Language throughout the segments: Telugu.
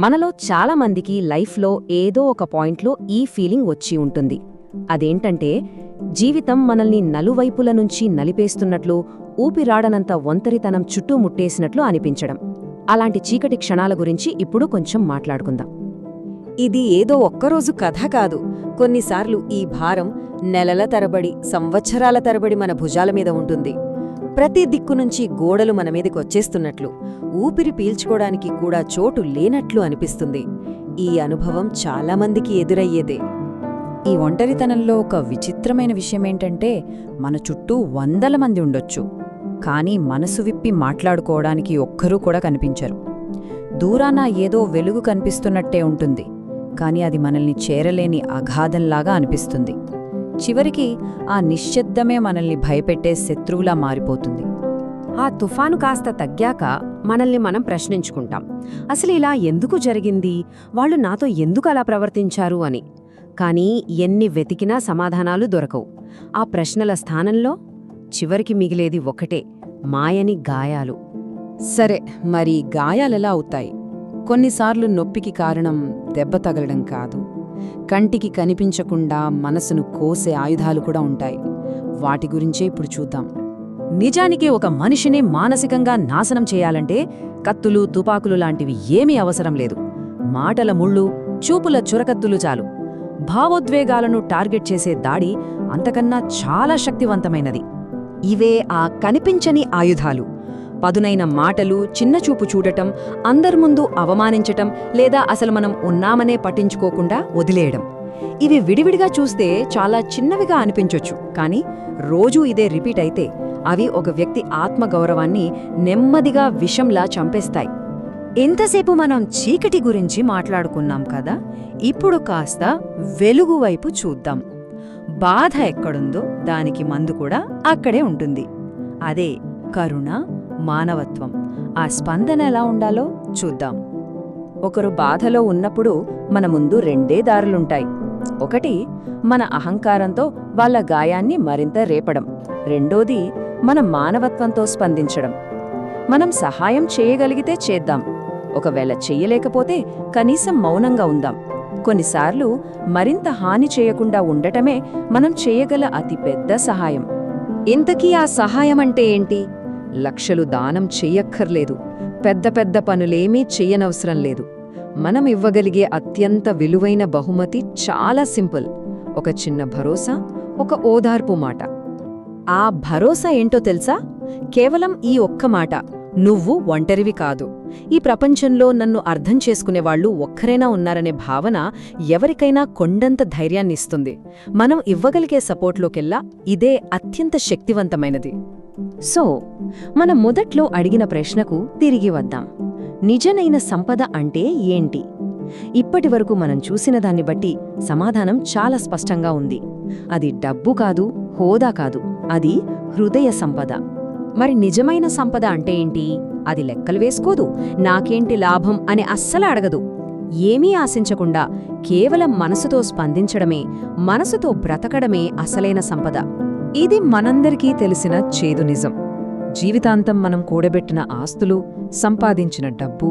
మనలో చాలా మందికి లైఫ్లో ఏదో ఒక పాయింట్లో ఈ ఫీలింగ్ వచ్చి ఉంటుంది. అదేంటంటే జీవితం మనల్ని నలువైపుల నుంచి నలిపేస్తున్నట్లు, ఊపిరాడనంత ఒంటరితనం చుట్టూ ముట్టేసినట్లు అనిపించడం. అలాంటి చీకటి క్షణాల గురించి ఇప్పుడు కొంచెం మాట్లాడుకుందాం. ఇది ఏదో ఒక్కరోజు కథ కాదు. కొన్నిసార్లు ఈ భారం నెలల తరబడి, సంవత్సరాల తరబడి మన భుజాల మీద ఉంటుంది. ప్రతి దిక్కు నుంచి గోడలు మన మీదకొచ్చేస్తున్నట్లు, ఊపిరి పీల్చుకోవడానికి కూడా చోటు లేనట్లు అనిపిస్తుంది. ఈ అనుభవం చాలామందికి ఎదురయ్యేదే. ఈ ఒంటరితనంలో ఒక విచిత్రమైన విషయమేంటంటే, మన చుట్టూ వందల మంది ఉండొచ్చు, కానీ మనసు విప్పి మాట్లాడుకోవడానికి ఒక్కరూ కూడా కనిపించరు. దూరాన ఏదో వెలుగు కనిపిస్తున్నట్టే ఉంటుంది, కానీ అది మనల్ని చేరలేని అగాధంలాగా అనిపిస్తుంది. చివరికి ఆ నిశ్శబ్దమే మనల్ని భయపెట్టే శత్రువులా మారిపోతుంది. ఆ తుఫాను కాస్త తగ్గాక మనల్ని మనం ప్రశ్నించుకుంటాం, అసలు ఇలా ఎందుకు జరిగింది, వాళ్ళు నాతో ఎందుకు అలా ప్రవర్తించారు అని. కానీ ఎన్ని వెతికినా సమాధానాలు దొరకవు. ఆ ప్రశ్నల స్థానంలో చివరికి మిగిలేది ఒకటే, మాయని గాయాలు. సరే, మరి గాయాలెలా అవుతాయి? కొన్నిసార్లు నొప్పికి కారణం దెబ్బ తగలడం కాదు, కంటికి కనిపించకుండా మనసును కోసే ఆయుధాలు కూడా ఉంటాయి. వాటి గురించే ఇప్పుడు చూద్దాం. నిజానికి ఒక మనిషిని మానసికంగా నాశనం చేయాలంటే కత్తులు, తుపాకులు లాంటివి ఏమీ అవసరం లేదు. మాటల ముళ్ళు, చూపుల చురకత్తులు చాలు. భావోద్వేగాలను టార్గెట్ చేసే దాడి అంతకన్నా చాలా శక్తివంతమైనది. ఇవే ఆ కనిపించని ఆయుధాలు. పదునైన మాటలు, చిన్నచూపు చూడటం, అందరి ముందు అవమానించటం, లేదా అసలు మనం ఉన్నామనే పట్టించుకోకుండా వదిలేయడం. ఇవి విడివిడిగా చూస్తే చాలా చిన్నవిగా అనిపించొచ్చు, కానీ రోజూ ఇదే రిపీట్ అయితే అవి ఒక వ్యక్తి ఆత్మగౌరవాన్ని నెమ్మదిగా విషంలా చంపేస్తాయి. ఇంతసేపు మనం చీకటి గురించి మాట్లాడుకున్నాం కదా, ఇప్పుడు కాస్త వెలుగు వైపు చూద్దాం. బాధ ఎక్కడుందో దానికి మందు కూడా అక్కడే ఉంటుంది. అదే కరుణ, మానవత్వం. ఆ స్పందన ఎలా ఉండాలో చూద్దాం. ఒకరు బాధలో ఉన్నప్పుడు మన ముందు రెండే దారులుంటాయి. ఒకటి, మన అహంకారంతో వాళ్ళ గాయాన్ని మరింత రేపడం. రెండోది, మన మానవత్వంతో స్పందించడం. మనం సహాయం చేయగలిగితే చేద్దాం, ఒకవేళ చెయ్యలేకపోతే కనీసం మౌనంగా ఉందాం. కొన్నిసార్లు మరింత హాని చేయకుండా ఉండటమే మనం చేయగల అతిపెద్ద సహాయం. ఇంతకీ ఆ సహాయమంటే ఏంటి? లక్షలు దానం చెయ్యక్కర్లేదు, పెద్ద పెద్ద పనులేమీ చెయ్యనవసరం లేదు. మనం ఇవ్వగలిగే అత్యంత విలువైన బహుమతి చాలా సింపుల్. ఒక చిన్న భరోసా, ఒక ఓదార్పు మాట. ఆ భరోసా ఏంటో తెలుసా? కేవలం ఈ ఒక్క మాట, నువ్వు ఒంటరివి కాదు. ఈ ప్రపంచంలో నన్ను అర్థం చేసుకునేవాళ్లు ఒక్కరైనా ఉన్నారనే భావన ఎవరికైనా కొండంత ధైర్యాన్నిస్తుంది. మనం ఇవ్వగలిగే సపోర్ట్లోకెల్లా ఇదే అత్యంత శక్తివంతమైనది. సో, మనం మొదట్లో అడిగిన ప్రశ్నకు తిరిగి వద్దాం. నిజమైన సంపద అంటే ఏంటి? ఇప్పటివరకు మనం చూసిన దాన్ని బట్టి సమాధానం చాలా స్పష్టంగా ఉంది. అది డబ్బు కాదు, హోదా కాదు, అది హృదయ సంపద. మరి నిజమైన సంపద అంటే ఏంటి? అది లెక్కలు వేసుకోదు, నాకేంటి లాభం అని అస్సలు అడగదు. ఏమీ ఆశించకుండా కేవలం మనసుతో స్పందించడమే, మనసుతో బ్రతకడమే అసలైన సంపద. ఇది మనందరికీ తెలిసిన చేదు నిజం. జీవితాంతం మనం కూడబెట్టిన ఆస్తులు, సంపాదించిన డబ్బు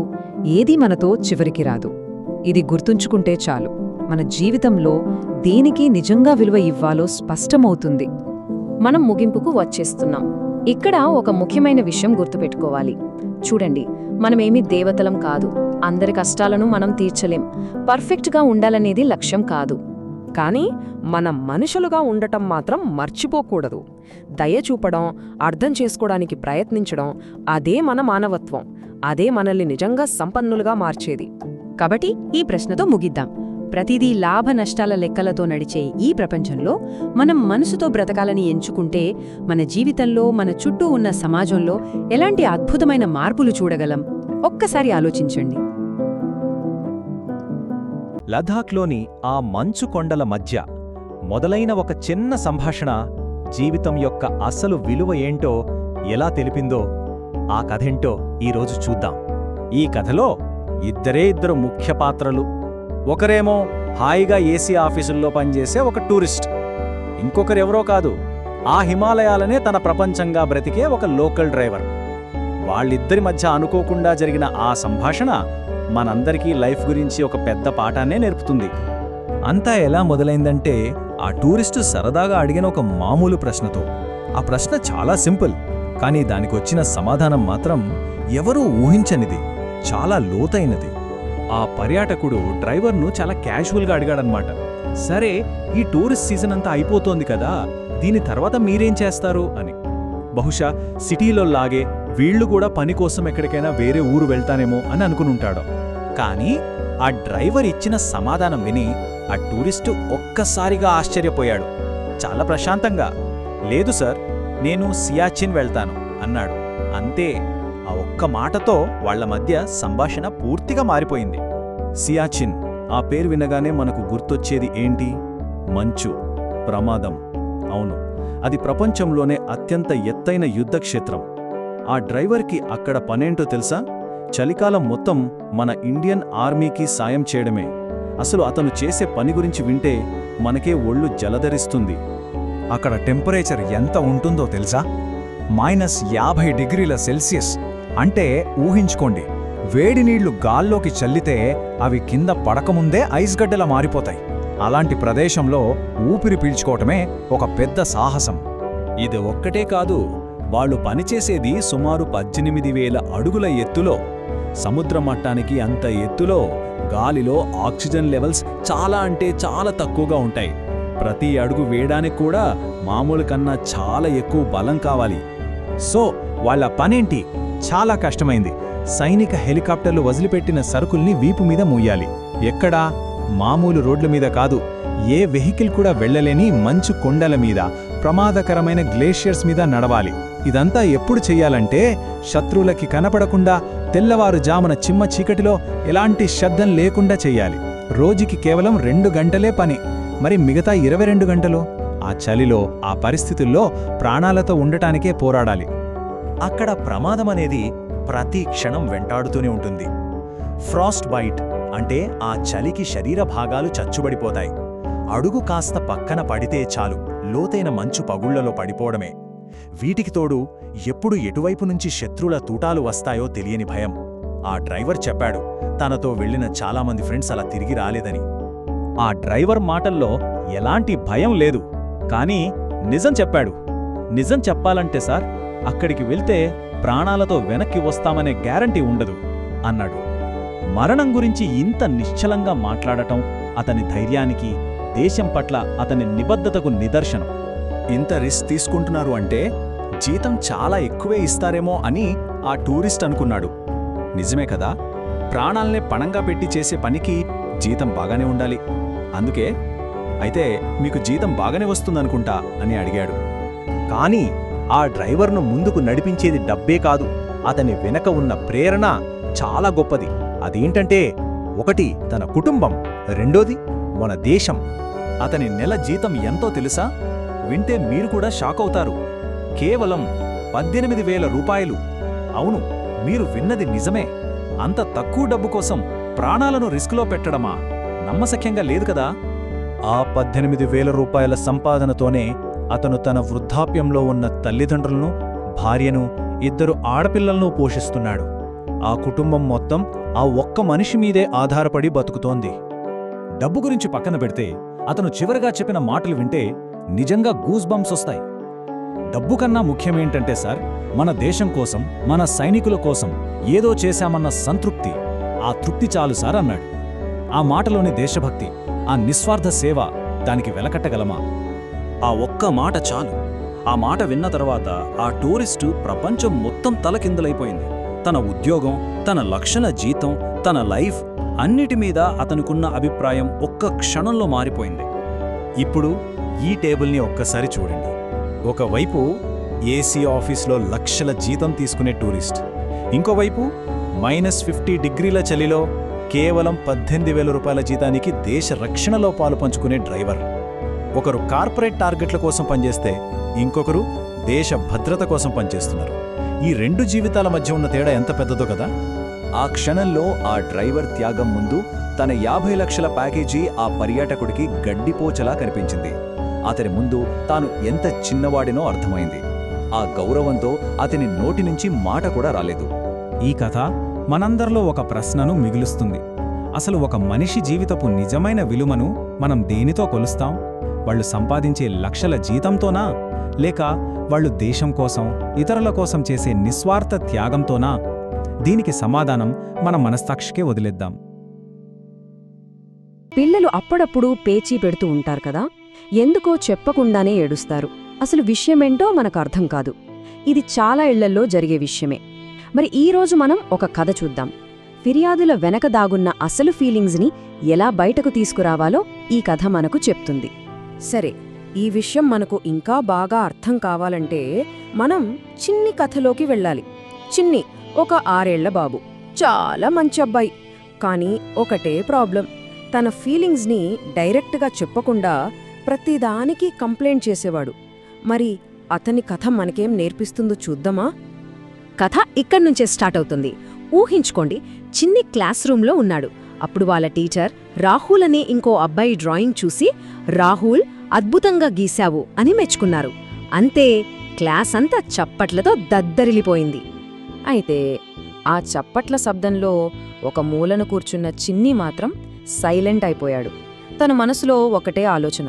ఏదీ మనతో చివరికి రాదు. ఇది గుర్తుంచుకుంటే చాలు, మన జీవితంలో దేనికి నిజంగా విలువ ఇవ్వాలో స్పష్టమవుతుంది. మనం ముగింపుకు వచ్చేస్తున్నాం. ఇక్కడ ఒక ముఖ్యమైన విషయం గుర్తుపెట్టుకోవాలి. చూడండి, మనమేమీ దేవతలం కాదు, అందరి కష్టాలను మనం తీర్చలేం, పర్ఫెక్ట్గా ఉండాలనేది లక్ష్యం కాదు. కానీ మనం మనుషులుగా ఉండటం మాత్రం మర్చిపోకూడదు. దయ చూపడం, అర్థం చేసుకోవడానికి ప్రయత్నించడం, అదే మన మానవత్వం. అదే మనల్ని నిజంగా సంపన్నులుగా మార్చేది. కాబట్టి ఈ ప్రశ్నతో ముగిద్దాం. ప్రతిదీ లాభ నష్టాల లెక్కలతో నడిచే ఈ ప్రపంచంలో మనం మనసుతో బ్రతకాలని ఎంచుకుంటే మన జీవితంలో, మన చుట్టూ ఉన్న సమాజంలో ఎలాంటి అద్భుతమైన మార్పులు చూడగలం? ఒక్కసారి ఆలోచించండి. లదాఖ్లోని ఆ మంచు కొండల మధ్య మొదలైన ఒక చిన్న సంభాషణ జీవితం యొక్క అసలు విలువ ఏంటో ఎలా తెలిపిందో ఆ కథేంటో ఈరోజు చూద్దాం. ఈ కథలో ఇద్దరు ముఖ్య పాత్రలు. ఒకరేమో హాయిగా ఏసీ ఆఫీసుల్లో పనిచేసే ఒక టూరిస్ట్, ఇంకొకరెవరో కాదు, ఆ హిమాలయాలనే తన ప్రపంచంగా బ్రతికే ఒక లోకల్ డ్రైవర్. వాళ్ళిద్దరి మధ్య అనుకోకుండా జరిగిన ఆ సంభాషణ మనందరికీ లైఫ్ గురించి ఒక పెద్ద పాఠాన్నే నేర్పుతుంది. అంతా ఎలా మొదలైందంటే ఆ టూరిస్టు సరదాగా అడిగిన ఒక మామూలు ప్రశ్నతో. ఆ ప్రశ్న చాలా సింపుల్, కానీ దానికొచ్చిన సమాధానం మాత్రం ఎవరూ ఊహించనిది, చాలా లోతైనది. ఆ పర్యాటకుడు డ్రైవర్ను చాలా క్యాజువల్గా అడిగాడనమాట. సరే, ఈ టూరిస్ట్ సీజన్ అంతా అయిపోతోంది కదా, దీని తర్వాత మీరేం చేస్తారు అని. బహుశా సిటీలో లాగే వీళ్లు కూడా పని కోసం ఎక్కడికైనా వేరే ఊరు వెళ్తానేమో అని అనుకునుంటాడు. కానీ ఆ డ్రైవర్ ఇచ్చిన సమాధానం విని ఆ టూరిస్టు ఒక్కసారిగా ఆశ్చర్యపోయాడు. చాలా ప్రశాంతంగా, లేదు సార్, నేను సియాచిన్ వెళ్తాను అన్నాడు. అంతే, ఆ ఒక్క మాటతో వాళ్ల మధ్య సంభాషణ పూర్తిగా మారిపోయింది. సియాచిన్, ఆ పేరు వినగానే మనకు గుర్తొచ్చేది ఏంటి? మంచు, ప్రమాదం. అవును, అది ప్రపంచంలోనే అత్యంత ఎత్తైన యుద్ధక్షేత్రం. ఆ డ్రైవర్కి అక్కడ పనేంటో తెలుసా? చలికాలం మొత్తం మన ఇండియన్ ఆర్మీకి సాయం చేయడమే. అసలు అతను చేసే పని గురించి వింటే మనకే ఒళ్ళు జలధరిస్తుంది. అక్కడ టెంపరేచర్ ఎంత ఉంటుందో తెలుసా? -50 డిగ్రీల సెల్సియస్. అంటే ఊహించుకోండి, వేడి నీళ్లు గాల్లోకి చల్లితే అవి కింద పడకముందే ఐస్ గడ్డలా మారిపోతాయి. అలాంటి ప్రదేశంలో ఊపిరి పీల్చుకోవటమే ఒక పెద్ద సాహసం. ఇది ఒక్కటే కాదు, వాళ్ళు పనిచేసేది సుమారు 18,000 అడుగుల ఎత్తులో. సముద్ర మట్టానికి అంత ఎత్తులో గాలిలో ఆక్సిజన్ లెవెల్స్ చాలా అంటే చాలా తక్కువగా ఉంటాయి. ప్రతి అడుగు వేయడానికి కూడా మామూలు కన్నా చాలా ఎక్కువ బలం కావాలి. సో వాళ్ళ పనేంటి? చాలా కష్టమైంది. సైనిక హెలికాప్టర్లు వదిలిపెట్టిన సరుకుల్ని వీపు మీద మూయాలి. ఎక్కడా? మామూలు రోడ్ల మీద కాదు, ఏ వెహికల్ కూడా వెళ్లలేని మంచు కొండల మీద, ప్రమాదకరమైన గ్లేషియర్స్ మీద నడవాలి. ఇదంతా ఎప్పుడు చెయ్యాలంటే శత్రువులకి కనపడకుండా తెల్లవారుజామున చిమ్మ చీకటిలో ఎలాంటి శబ్దం లేకుండా చెయ్యాలి. రోజుకి కేవలం 2 గంటలే పని, మరి మిగతా 22 గంటలు ఆ చలిలో, ఆ పరిస్థితుల్లో ప్రాణాలతో ఉండటానికే పోరాడాలి. అక్కడ ప్రమాదమనేది ప్రతి క్షణం వెంటాడుతూనే ఉంటుంది. ఫ్రాస్ట్ బైట్ అంటే ఆ చలికి శరీర భాగాలు చచ్చుబడిపోతాయి. అడుగు కాస్త పక్కన పడితే చాలు లోతైన మంచు పగుళ్లలో పడిపోవడమే. వీటికి తోడు ఎప్పుడు ఎటువైపు నుంచి శత్రువుల తూటాలు వస్తాయో తెలియని భయం. ఆ డ్రైవర్ చెప్పాడు, తనతో వెళ్లిన చాలామంది ఫ్రెండ్స్ అలా తిరిగి రాలేదని. ఆ డ్రైవర్ మాటల్లో ఎలాంటి భయం లేదు, కానీ నిజం చెప్పాడు. నిజం చెప్పాలంటే సార్, అక్కడికి వెళ్తే ప్రాణాలతో వెనక్కి వస్తామనే గ్యారంటీ ఉండదు అన్నాడు. మరణం గురించి ఇంత నిశ్చలంగా మాట్లాడటం అతని ధైర్యానికి, దేశం పట్ల అతని నిబద్ధతకు నిదర్శనం. ఇంత రిస్క్ తీసుకుంటున్నారు అంటే జీతం చాలా ఎక్కువే ఇస్తారేమో అని ఆ టూరిస్ట్ అనుకున్నాడు. నిజమే కదా, ప్రాణాల్నే పణంగా పెట్టి చేసే పనికి జీతం బాగానే ఉండాలి. అందుకే, అయితే మీకు జీతం బాగానే వస్తుందనుకుంటా అని అడిగాడు. కానీ ఆ డ్రైవర్ను ముందుకు నడిపించేది డబ్బే కాదు, అతని వెనక ఉన్న ప్రేరణ చాలా గొప్పది. అదేంటంటే, 1 తన కుటుంబం, 2 మన దేశం. అతని నెల జీతం ఎంతో తెలుసా? వింటే మీరు కూడా షాక్ అవుతారు. కేవలం 18,000 రూపాయలు. అవును, మీరు విన్నది నిజమే. అంత తక్కువ డబ్బు కోసం ప్రాణాలను రిస్క్లో పెట్టడమా? నమ్మశక్యంగా లేదు కదా. ఆ 18,000 రూపాయల సంపాదనతోనే అతను తన వృద్ధాప్యంలో ఉన్న తల్లిదండ్రులను, భార్యను, 2 ఆడపిల్లలను పోషిస్తున్నాడు. ఆ కుటుంబం మొత్తం ఆ ఒక్క మనిషి మీదే ఆధారపడి బతుకుతోంది. డబ్బు గురించి పక్కన పెడితే అతను చివరిగా చెప్పిన మాటలు వింటే నిజంగా గూస్ బంప్స్ వస్తాయి. డబ్బు కన్నా ముఖ్యమేంటంటే సార్, మన దేశం కోసం, మన సైనికుల కోసం ఏదో చేశామన్న సంతృప్తి. ఆ తృప్తి చాలు సార్ అన్నాడు. ఆ మాటలోని దేశభక్తి, ఆ నిస్వార్థ సేవ, దానికి వెలకట్టగలమా? ఆ ఒక్క మాట చాలు. ఆ మాట విన్న తర్వాత ఆ టూరిస్టు ప్రపంచం మొత్తం తలకిందులైపోయింది. తన ఉద్యోగం, తన లక్షల జీతం, తన లైఫ్ అన్నిటి మీద అతనుకున్న అభిప్రాయం ఒక్క క్షణంలో మారిపోయింది. ఇప్పుడు ఈ టేబుల్ని ఒక్కసారి చూడండి. ఒకవైపు ఏసీ ఆఫీస్లో లక్షల జీతం తీసుకునే టూరిస్ట్, ఇంకోవైపు -50 డిగ్రీల చలిలో కేవలం 18,000 రూపాయల జీతానికి దేశ రక్షణలో పాలు పంచుకునే డ్రైవర్. ఒకరు కార్పొరేట్ టార్గెట్ల కోసం పనిచేస్తే ఇంకొకరు దేశ భద్రత కోసం పనిచేస్తున్నారు. ఈ 2 జీవితాల మధ్య ఉన్న తేడా ఎంత పెద్దదో కదా. ఆ క్షణంలో ఆ డ్రైవర్ త్యాగం ముందు తన 50 లక్షల ప్యాకేజీ ఆ పర్యాటకుడికి గడ్డిపోచలా కనిపించింది. అతని ముందు తాను ఎంత చిన్నవాడినో అర్థమైంది. ఆ గౌరవంతో అతని నోటి నుంచి మాట కూడా రాలేదు. ఈ కథ మనందరిలో ఒక ప్రశ్నను మిగులుస్తుంది. అసలు ఒక మనిషి జీవితపు నిజమైన విలువను మనం దేనితో కొలుస్తాం? వాళ్ళు సంపాదించే లక్షల జీతంతోనా, లేక వాళ్ళు దేశం కోసం, ఇతరుల కోసం చేసే నిస్వార్థ త్యాగంతోనా? దీనికి సమాధానం మన మనస్సాక్షికే వదిలేద్దాం. పిల్లలు అప్పుడప్పుడు పేచీ పెడుతూ ఉంటారు కదా, ఎందుకో చెప్పకుండానే ఏడుస్తారు. అసలు విషయమేంటో మనకు అర్థం కాదు. ఇది చాలా ఇళ్లల్లో జరిగే విషయమే. మరి ఈరోజు మనం ఒక కథ చూద్దాం. ఫిర్యాదుల వెనక దాగున్న అసలు ఫీలింగ్స్ని ఎలా బయటకు తీసుకురావాలో ఈ కథ మనకు చెప్తుంది. సరే, ఈ విషయం మనకు ఇంకా బాగా అర్థం కావాలంటే మనం చిన్ని కథలోకి వెళ్ళాలి. చిన్ని ఒక 6 ఏళ్ల బాబు, చాలా మంచి అబ్బాయి. కానీ ఒకటే ప్రాబ్లం, తన ఫీలింగ్స్ని డైరెక్ట్గా చెప్పకుండా ప్రతిదానికి కంప్లైంట్ చేసేవాడు. మరి అతని కథ మనకేం నేర్పిస్తుందో చూద్దామా? కథ ఇక్కడ్నుంచే స్టార్ట్ అవుతుంది. ఊహించుకోండి, చిన్ని క్లాస్ రూంలో ఉన్నాడు. అప్పుడు వాళ్ళ టీచర్ రాహుల్ అనే ఇంకో అబ్బాయి డ్రాయింగ్ చూసి, రాహుల్ అద్భుతంగా గీశావు అని మెచ్చుకున్నారు. అంతే, క్లాస్ అంతా చప్పట్లతో దద్దరిల్లిపోయింది. అయితే ఆ చప్పట్ల శబ్దంలో ఒక మూలను కూర్చున్న చిన్ని మాత్రం సైలెంట్ అయిపోయాడు. తన మనసులో ఒకటే ఆలోచన,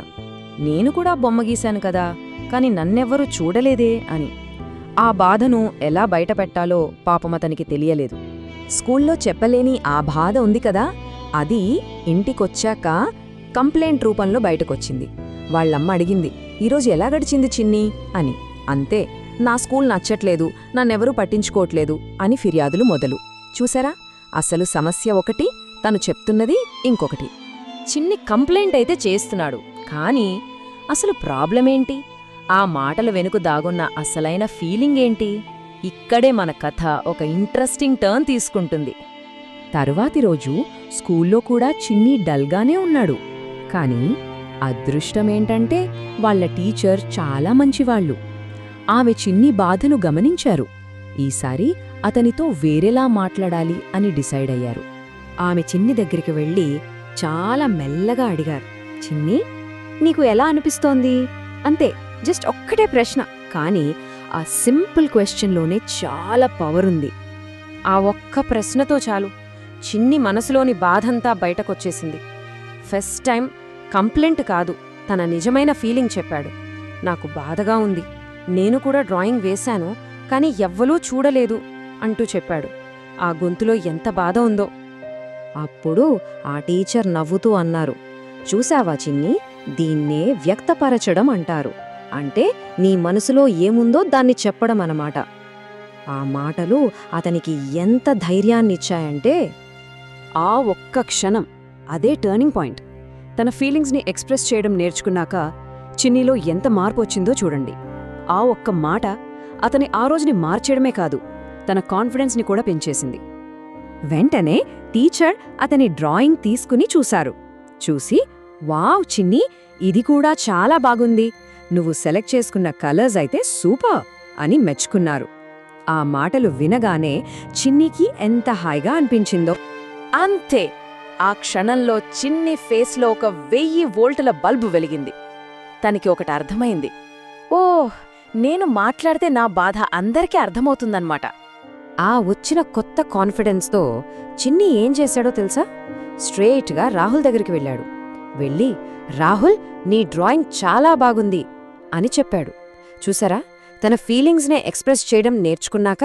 నేను కూడా బొమ్మ గీశాను కదా, కాని నన్నెవ్వరూ చూడలేదే అని. ఆ బాధను ఎలా బయటపెట్టాలో పాపమతనికి తెలియలేదు. స్కూల్లో చెప్పలేని ఆ బాధ ఉంది కదా, అది ఇంటికొచ్చాక కంప్లైంట్ రూపంలో బయటకొచ్చింది. వాళ్ళమ్మ అడిగింది, ఈరోజు ఎలా గడిచింది చిన్ని అని. అంతే, నా స్కూల్ నచ్చట్లేదు, నన్నెవరూ పట్టించుకోవట్లేదు అని ఫిర్యాదులు మొదలు. చూసారా, అసలు సమస్య ఒకటి, తను చెప్తున్నది ఇంకొకటి. చిన్ని కంప్లైంట్ అయితే చేస్తున్నాడు, కానీ అసలు ప్రాబ్లమేంటి? ఆ మాటల వెనుక దాగున్న అసలైన ఫీలింగ్ ఏంటి? ఇక్కడే మన కథ ఒక ఇంట్రెస్టింగ్ టర్న్ తీసుకుంటుంది. తరువాతి రోజు స్కూల్లో కూడా చిన్ని డల్గానే ఉన్నాడు. కాని అదృష్టమేంటంటే వాళ్ళ టీచర్ చాలా మంచివాళ్లు. ఆమె చిన్ని బాధను గమనించారు. ఈసారి అతనితో వేరేలా మాట్లాడాలి అని డిసైడ్ అయ్యారు. ఆమె చిన్ని దగ్గరికి వెళ్ళి చాలా మెల్లగా అడిగారు, చిన్ని, నీకు ఎలా అనిపిస్తోంది? అంతే, జస్ట్ ఒక్కటే ప్రశ్న. కానీ ఆ సింపుల్ క్వశ్చన్లోనే చాలా పవర్ ఉంది. ఆ ఒక్క ప్రశ్నతో చాలు చిన్ని మనసులోని బాధంతా బయటకొచ్చేసింది. ఫస్ట్ టైం కంప్లైంట్ కాదు, తన నిజమైన ఫీలింగ్ చెప్పాడు. నాకు బాధగా ఉంది, నేను కూడా డ్రాయింగ్ వేశాను, కానీ ఎవ్వరూ చూడలేదు అంటూ చెప్పాడు. ఆ గొంతులో ఎంత బాధ ఉందో. అప్పుడు ఆ టీచర్ నవ్వుతూ అన్నారు, చూశావా చిన్ని, దీన్నే వ్యక్తపరచడం అంటారు. అంటే నీ మనసులో ఏముందో దాన్ని చెప్పడం అన్నమాట. ఆ మాటలు అతనికి ఎంత ధైర్యాన్నిచ్చాయంటే, ఆ ఒక్క క్షణం అదే టర్నింగ్ పాయింట్. తన ఫీలింగ్స్ని ఎక్స్ప్రెస్ చేయడం నేర్చుకున్నాక చిన్నిలో ఎంత మార్పు వచ్చిందో చూడండి. ఆ ఒక్క మాట అతని ఆ రోజుని మార్చేయడమే కాదు, తన కాన్ఫిడెన్స్ని కూడా పెంచేసింది. వెంటనే టీచర్ అతని డ్రాయింగ్ తీసుకుని చూశారు. చూసి, వావ్ చిన్ని, ఇది కూడా చాలా బాగుంది, నువ్వు సెలెక్ట్ చేసుకున్న కలర్స్ అయితే సూపర్ అని మెచ్చుకున్నారు. ఆ మాటలు వినగానే చిన్నికి ఎంత హాయిగా అనిపించిందో. అంతే, ఆ క్షణంలో చిన్ని ఫేస్లో ఒక 1000 వోల్టుల బల్బు వెలిగింది. తనకి ఒకటి అర్థమైంది, ఓహ్, నేను మాట్లాడితే నా బాధ అందరికీ అర్థమవుతుందన్నమాట. ఆ వచ్చిన కొత్త కాన్ఫిడెన్స్తో చిన్ని ఏం చేశాడో తెలుసా? స్ట్రెయిట్గా రాహుల్ దగ్గరికి వెళ్ళాడు. వెళ్ళి, రాహుల్, నీ డ్రాయింగ్ చాలా బాగుంది అని చెప్పాడు. చూసారా, తన ఫీలింగ్స్నే ఎక్స్ప్రెస్ చేయడం నేర్చుకున్నాక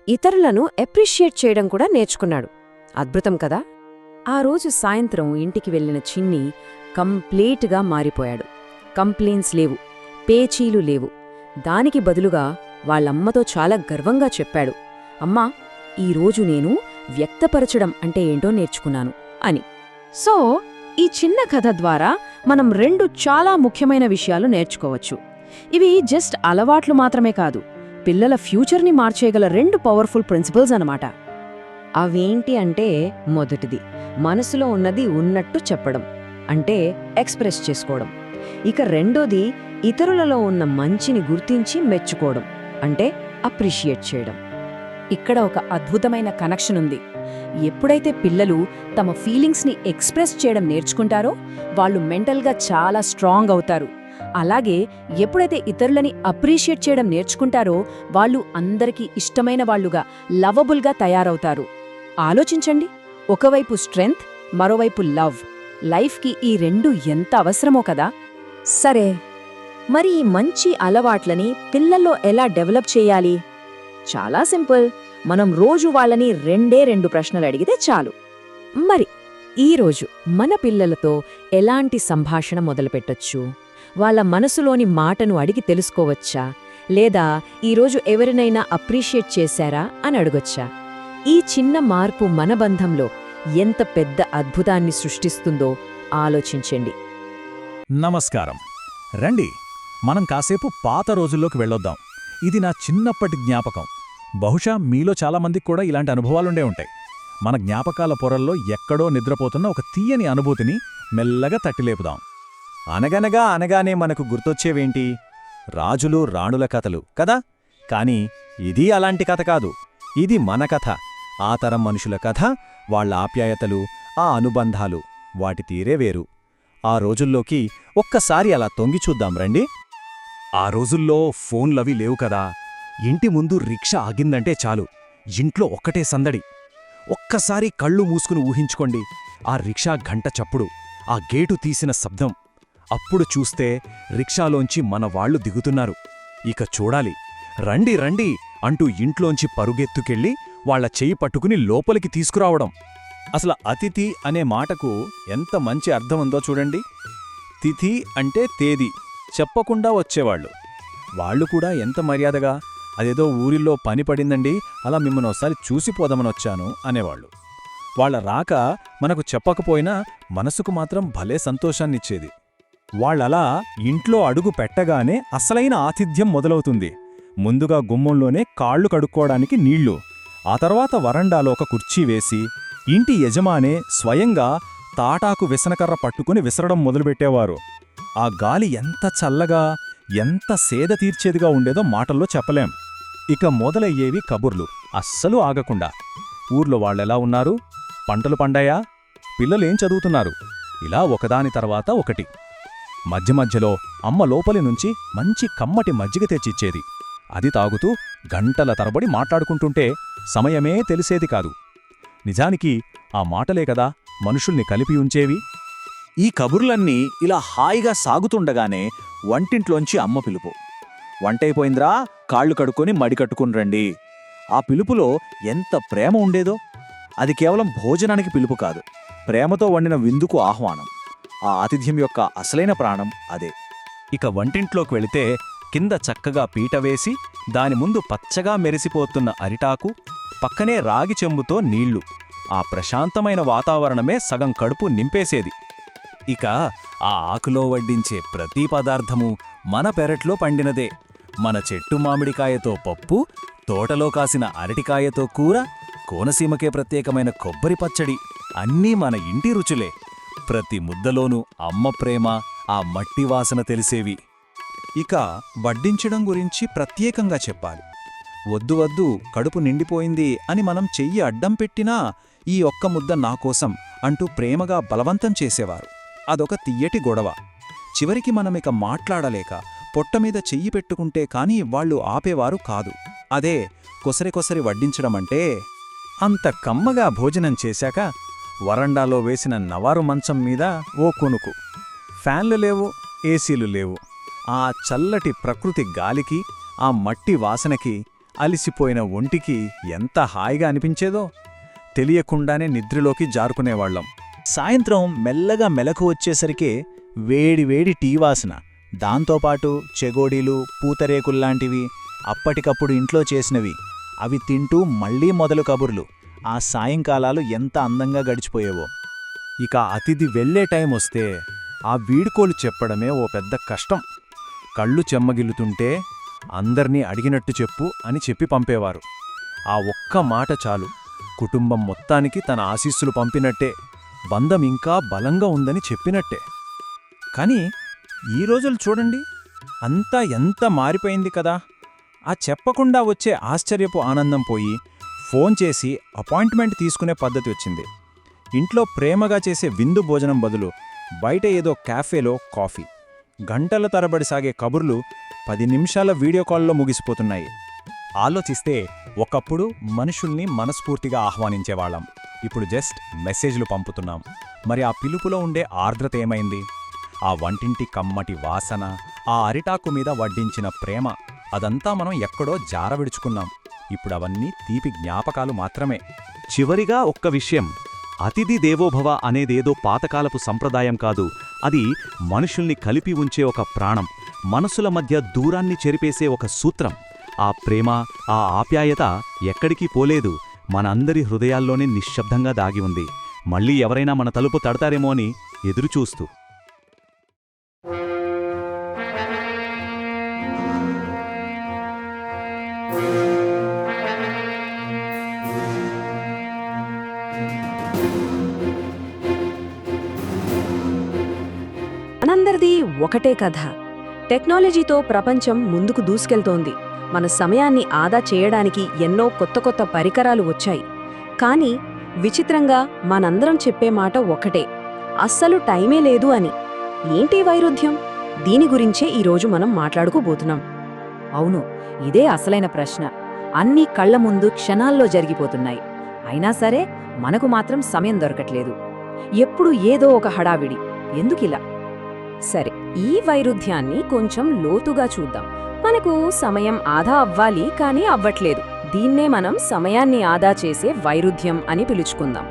ఇతరులను అప్రిషియేట్ చేయడం కూడా నేర్చుకున్నాడు. అద్భుతం కదా? ఆ రోజు సాయంత్రం ఇంటికి వెళ్ళిన చిన్ని కంప్లీట్గా మారిపోయాడు. కంప్లైంట్స్ లేవు, పేచీలు లేవు. దానికి బదులుగా వాళ్ళమ్మతో చాలా గర్వంగా చెప్పాడు, అమ్మా, ఈరోజు నేను వ్యక్తపరచడం అంటే ఏంటో నేర్చుకున్నాను అని. సో ఈ చిన్న కథ ద్వారా మనం 2 చాలా ముఖ్యమైన విషయాలు నేర్చుకోవచ్చు. ఇవి జస్ట్ అలవాట్లు మాత్రమే కాదు, పిల్లల ఫ్యూచర్ని మార్చేయగల 2 పవర్ఫుల్ ప్రిన్సిపల్స్ అన్నమాట. అవేంటి అంటే, మొదటిది మనసులో ఉన్నది ఉన్నట్టు చెప్పడం, అంటే ఎక్స్ప్రెస్ చేసుకోవడం. ఇక రెండోది ఇతరులలో ఉన్న మంచిని గుర్తించి మెచ్చుకోవడం, అంటే అప్రిషియేట్ చేయడం. ఇక్కడ ఒక అద్భుతమైన కనెక్షన్ ఉంది. ఎప్పుడైతే పిల్లలు తమ ఫీలింగ్స్ని ఎక్స్ప్రెస్ చేయడం నేర్చుకుంటారో వాళ్ళు మెంటల్గా చాలా స్ట్రాంగ్ అవుతారు. అలాగే ఎప్పుడైతే ఇతరులని అప్రిషియేట్ చేయడం నేర్చుకుంటారో వాళ్ళు అందరికీ ఇష్టమైన వాళ్లుగా, లవబుల్గా తయారవుతారు. ఆలోచించండి, ఒకవైపు స్ట్రెంగ్త్, మరోవైపు లవ్. లైఫ్కి ఈ రెండు ఎంత అవసరమో కదా. సరే, మరి ఈ మంచి అలవాట్లని పిల్లల్లో ఎలా డెవలప్ చేయాలి? చాలా సింపుల్. మనం రోజు వాళ్ళని 2 ప్రశ్నలు అడిగితే చాలు. మరి ఈరోజు మన పిల్లలతో ఎలాంటి సంభాషణ మొదలుపెట్టొచ్చు? వాళ్ళ మనసులోని మాటను అడిగి తెలుసుకోవచ్చా? లేదా ఈరోజు ఎవరినైనా అప్రిషియేట్ చేశారా అని అడగొచ్చా? ఈ చిన్న మార్పు మన బంధంలో ఎంత పెద్ద అద్భుతాన్ని సృష్టిస్తుందో ఆలోచించండి. నమస్కారం. రండి, మనం కాసేపు పాత రోజుల్లోకి వెళ్ళొద్దాం. ఇది నా చిన్నప్పటి జ్ఞాపకం. బహుశా మీలో చాలామందికి కూడా ఇలాంటి అనుభవాలుండే ఉంటాయి. మన జ్ఞాపకాల పొరల్లో ఎక్కడో నిద్రపోతున్న ఒక తీయని అనుభూతిని మెల్లగా తట్టిలేపుదాం. అనగనగా అనగానే మనకు గుర్తొచ్చేవేంటి? రాజులు రాణుల కథలు కదా. కాని ఇది అలాంటి కథ కాదు. ఇది మన కథ. ఆ తరం మనుషుల కథ, వాళ్ళ ఆప్యాయతలు, ఆ అనుబంధాలు, వాటి తీరే వేరు. ఆ రోజుల్లోకి ఒక్కసారి అలా తొంగి చూద్దాం రండి. ఆ రోజుల్లో ఫోన్లవి లేవు కదా. ఇంటి ముందు రిక్షా ఆగిందంటే చాలు, ఇంట్లో ఒక్కటే సందడి. ఒక్కసారి కళ్ళు మూసుకుని ఊహించుకోండి, ఆ రిక్షా గంట చప్పుడు, ఆ గేటు తీసిన శబ్దం. అప్పుడు చూస్తే రిక్షాలోంచి మన వాళ్ళు దిగుతున్నారు. ఇక చూడాలి, రండి రండి అంటూ ఇంట్లోంచి పరుగెత్తుకెళ్ళి వాళ్ల చెయ్యి పట్టుకుని లోపలికి తీసుకురావడం. అసలు అతిథి అనే మాటకు ఎంత మంచి అర్థముందో చూడండి. తిథి అంటే తేదీ, చెప్పకుండా వచ్చేవాళ్లు. వాళ్లు కూడా ఎంత మర్యాదగా, అదేదో ఊరిలో పని పడిందండి, అలా మిమ్మల్ని ఒకసారి చూసిపోదామనొచ్చాను అనేవాళ్లు. వాళ్ల రాక మనకు చెప్పకపోయినా మనసుకు మాత్రం భలే సంతోషాన్నిచ్చేది. వాళ్ళలా ఇంట్లో అడుగు పెట్టగానే అసలైన ఆతిథ్యం మొదలవుతుంది. ముందుగా గుమ్మంలోనే కాళ్లు కడుక్కోవడానికి నీళ్లు, ఆ తర్వాత వరండాలో ఒక కుర్చీ వేసి ఇంటి యజమానే స్వయంగా తాటాకు విసనకర్ర పట్టుకుని విసరడం మొదలుపెట్టేవారు. ఆ గాలి ఎంత చల్లగా, ఎంత సేద తీర్చేదిగా ఉండేదో మాటల్లో చెప్పలేం. ఇక మొదలయ్యేవి కబుర్లు, అస్సలు ఆగకుండా. ఊర్లో వాళ్ళెలా ఉన్నారు, పంటలు పండాయా, పిల్లలేం చదువుతున్నారు, ఇలా ఒకదాని తర్వాత ఒకటి. మధ్య మధ్యలో అమ్మ లోపలి నుంచి మంచి కమ్మటి మజ్జిగ తెచ్చిచ్చేది. అది తాగుతూ గంటల తరబడి మాట్లాడుకుంటుంటే సమయమే తెలిసేది కాదు. నిజానికి ఆ మాటలే కదా మనుషుల్ని కలిపి ఉంచేవి. ఈ కబుర్లన్నీ ఇలా హాయిగా సాగుతుండగానే వంటింట్లోంచి అమ్మ పిలుపు. వంటైపోయింద్రా, కాళ్ళు కడుక్కొని మడి కట్టుకుని రండి. ఆ పిలుపులో ఎంత ప్రేమ ఉండేదో. అది కేవలం భోజనానికి పిలుపు కాదు, ప్రేమతో వండిన విందుకు ఆహ్వానం. ఆ ఆతిథ్యం యొక్క అసలైన ప్రాణం అదే. ఇక వంటింట్లోకి వెళితే కింద చక్కగా పీట వేసి దాని ముందు పచ్చగా మెరిసిపోతున్న అరిటాకు, పక్కనే రాగి చెంబుతో నీళ్లు. ఆ ప్రశాంతమైన వాతావరణమే సగం కడుపు నింపేసేది. ఇక ఆ ఆకులో వడ్డించే ప్రతి పదార్థమూ మన పెరట్లో పండినదే. మన చెట్టు మామిడికాయతో పప్పు, తోటలో కాసిన అరటికాయతో కూర, కోనసీమకే ప్రత్యేకమైన కొబ్బరి పచ్చడి, అన్నీ మన ఇంటి రుచులే. ప్రతి ముద్దలోనూ అమ్మ ప్రేమ, ఆ మట్టి వాసన తెలిసేవి. ఇక వడ్డించడం గురించి ప్రత్యేకంగా చెప్పాలి. వద్దు వద్దు, కడుపు నిండిపోయింది అని మనం చెయ్యి అడ్డం పెట్టినా ఈ ఒక్క ముద్ద నాకోసం అంటూ ప్రేమగా బలవంతం చేసేవారు. అదొక తియ్యటి గొడవ. చివరికి మనమిక మాట్లాడలేక పొట్టమీద చెయ్యి పెట్టుకుంటే కాని వాళ్ళు ఆపేవారు కాదు. అదే కొసరి కొసరి వడ్డించడమంటే. అంత కమ్మగా భోజనం చేశాక వరండాలో వేసిన నవారు మంచం మీద ఓ కొనుకు. ఫ్యాన్లు లేవు, ఏసీలు లేవు. ఆ చల్లటి ప్రకృతి గాలికి, ఆ మట్టి వాసనకి అలిసిపోయిన ఒంటికి ఎంత హాయిగా అనిపించేదో. తెలియకుండానే నిద్రలోకి జారుకునేవాళ్లం. సాయంత్రం మెల్లగా మెలకు వచ్చేసరికే వేడివేడి టీ వాసన, దాంతోపాటు చెగోడీలు, పూతరేకుల్లాంటివి అప్పటికప్పుడు ఇంట్లో చేసినవి. అవి తింటూ మళ్లీ మొదలు కబుర్లు. ఆ సాయంకాలాలు ఎంత అందంగా గడిచిపోయేవో. ఇక అతిథి వెళ్లే టైం వస్తే ఆ వీడ్కోలు చెప్పడమే ఓ పెద్ద కష్టం. కళ్ళు చెమ్మగిల్లుతుంటే అందర్నీ అడిగినట్టు చెప్పు అని చెప్పి పంపేవారు. ఆ ఒక్క మాట చాలు, కుటుంబం మొత్తానికి తన ఆశీస్సులు పంపినట్టే, బంధం ఇంకా బలంగా ఉందని చెప్పినట్టే. కాని ఈ రోజులు చూడండి, అంతా ఎంత మారిపోయింది కదా. ఆ చెప్పకుండా వచ్చే ఆశ్చర్యపు ఆనందం పోయి ఫోన్ చేసి అపాయింట్మెంట్ తీసుకునే పద్ధతి వచ్చింది. ఇంట్లో ప్రేమగా చేసే విందు భోజనం బదులు బయట ఏదో క్యాఫేలో కాఫీ. గంటల తరబడి సాగే కబుర్లు 10 నిమిషాల వీడియో కాల్లో ముగిసిపోతున్నాయి. ఆలోచిస్తే ఒకప్పుడు మనుషుల్ని మనస్ఫూర్తిగా ఆహ్వానించేవాళ్ళం. ఇప్పుడు జస్ట్ మెసేజ్లు పంపుతున్నాం. మరి ఆ పిలుపులో ఉండే ఆర్ద్రత ఏమైంది? ఆ వంటింటి కమ్మటి వాసన, ఆ అరిటాకు మీద వడ్డించిన ప్రేమ, అదంతా మనం ఎక్కడో జారవిడుచుకున్నాం. ఇప్పుడవన్నీ తీపి జ్ఞాపకాలు మాత్రమే. చివరిగా ఒక్క విషయం, అతిథి దేవోభవ అనేదేదో పాతకాలపు సంప్రదాయం కాదు. అది మనుషుల్ని కలిపి ఉంచే ఒక ప్రాణం, మనసుల మధ్య దూరాన్ని చెరిపేసే ఒక సూత్రం. ఆ ప్రేమ, ఆ ఆప్యాయత ఎక్కడికి పోలేదు, మనందరి హృదయాల్లోనే నిశ్శబ్దంగా దాగి ఉంది. మళ్ళీ ఎవరైనా మన తలుపు తడతారేమో అని ఎదురుచూస్తూ. మనందరిది ఒకటే కథ. టెక్నాలజీతో ప్రపంచం ముందుకు దూసుకెళ్తోంది. మన సమయాన్ని ఆదా చేయడానికి ఎన్నో కొత్త కొత్త పరికరాలు వచ్చాయి. కానీ విచిత్రంగా మనందరం చెప్పే మాట ఒకటే, అస్సలు టైమే లేదు అని. ఏంటి వైరుధ్యం? దీని గురించే ఈరోజు మనం మాట్లాడుకోబోతున్నాం. అవును, ఇదే అసలైన ప్రశ్న. అన్నీ కళ్ల ముందు క్షణాల్లో జరిగిపోతున్నాయి. అయినా సరే మనకు మాత్రం సమయం దొరకట్లేదు. ఎప్పుడు ఏదో ఒక హడావిడి. ఎందుకిలా? సరే, ఈ వైరుధ్యాన్ని కొంచెం లోతుగా చూద్దాం. మనకు సమయం ఆదా అవ్వాలి, కానీ అవ్వట్లేదు. దీన్నే మనం సమయాన్ని ఆదా చేసే వైరుధ్యం అని పిలుచుకుందాం.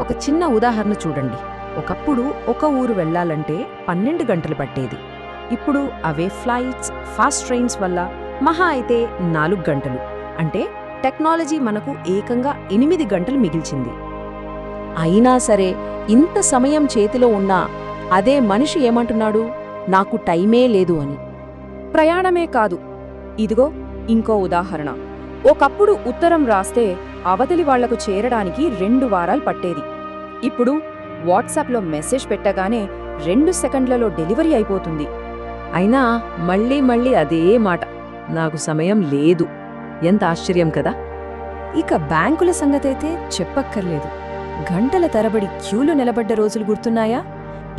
ఒక చిన్న ఉదాహరణ చూడండి. ఒకప్పుడు ఒక ఊరు వెళ్లాలంటే 12 గంటలు పట్టేది. ఇప్పుడు అవే ఫ్లైట్స్, ఫాస్ట్ ట్రైన్స్ వల్ల మహా అయితే 4 గంటలు. అంటే టెక్నాలజీ మనకు ఏకంగా 8 గంటలు మిగిల్చింది. అయినా సరే ఇంత సమయం చేతిలో ఉన్నా అదే మనిషి ఏమంటున్నాడు? నాకు టైమే లేదు అని. ప్రయాణమే కాదు. ఇదిగో ఇంకో ఉదాహరణ. ఒకప్పుడు ఉత్తరం రాస్తే అవతలి వాళ్లకు చేరడానికి 2 వారాలు పట్టేది. ఇప్పుడు వాట్సాప్లో మెసేజ్ పెట్టగానే 2 సెకండ్లలో డెలివరీ అయిపోతుంది. అయినా మళ్ళీ మళ్ళీ అదే మాట, నాకు సమయం లేదు. ఎంత ఆశ్చర్యం కదా! ఇక బ్యాంకుల సంగతైతే చెప్పక్కర్లేదు. గంటల తరబడి క్యూలు నిలబడ్డ రోజులు గుర్తున్నాయా?